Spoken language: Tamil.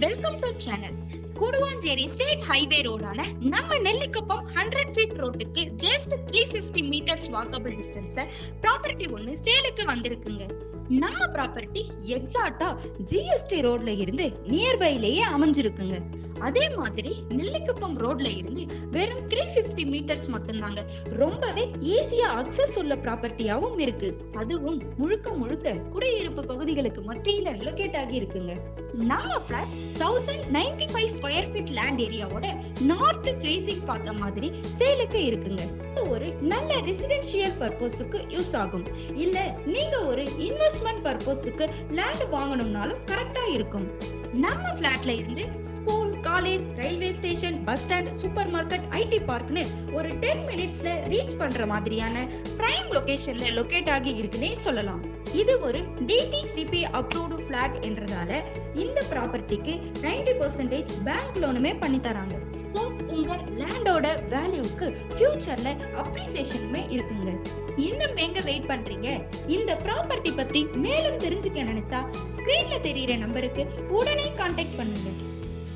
Welcome to channel. Guduvanchery state highway ரோடான நம்ம நெல்லிக்குப்பம் 100 ஃபீட் ரோட்டுக்கு ஜஸ்ட் 350 மீட்டர்ஸ் வாக்கபிள் டிஸ்டன்ஸ்ல ப்ராப்பர்ட்டி ஒன்னு சேலுக்கு வந்திருக்குங்க. நம்ம ப்ராப்பர்ட்டி எக்ஸாக்ட்டா ஜிஎஸ்டி ரோட்ல இருந்து நியர்பைலேயே அமைஞ்சிருக்குங்க. அதே மாதிரி நெல்லிக்குப்பம் ரோட்ல இருந்து வெறும் 350 மீட்டர்ஸ் மட்டும்தாங்க. ரொம்பவே ஈஸியா அக்சஸ் உள்ள ப்ராப்பர்ட்டியாவும் இருக்கு. அதுவும் முழுக்க முழுக்க குடியிருப்பு பகுதிகளுக்கு மத்தியில லொகேட் ஆகி இருக்குங்க. நம்ம பிளாட் 1095 ஸ்கொயர் ஃபீட் லேண்ட் ஏரியாவோட நார்த் ஃபேசிங் பார்த்த மாதிரி சேலுக்கு இருக்குங்க. ஒரு நல்ல ரெசிடென்ஷியல் பர்பஸுக்கு யூஸ் ஆகும். இல்ல நீங்க ஒரு இன்வெஸ்ட்மெண்ட் பர்பஸுக்கு லேண்ட் வாங்கணும்னாலும் கரெக்டா இருக்கும். நம்ம பிளாட்ல இருந்து school, college, railway station, bus stand, super market, IT பார்க்னு ஒரு 10 மினிட்ஸ்ல ரீச் பண்ற மாதிரியான பிரைம் லொகேஷன்ல லொகேட் ஆகி இருக்குன்னே சொல்லலாம். இது ஒரு டிடிசிபி அப்ரூவ்டு பிளாட் என்றதால இந்த ப்ராப்பர்ட்டிக்கு 90% பேங்க் லோனுமே பண்ணி தராங்க. சோ உங்க லேண்டோட வேல்யூக்கு ஃபியூச்சர்ல அப்ரிசியேஷனுமே இருக்குங்க. இன்னும் எங்க வெயிட் பண்றீங்க? இந்த ப்ராப்பர்ட்டி பத்தி மேலும் தெரிஞ்சுக்க நினைச்சா ஸ்கிரீன்ல தெரியுற நம்பருக்கு உடனே கான்டாக்ட் பண்ணுங்க.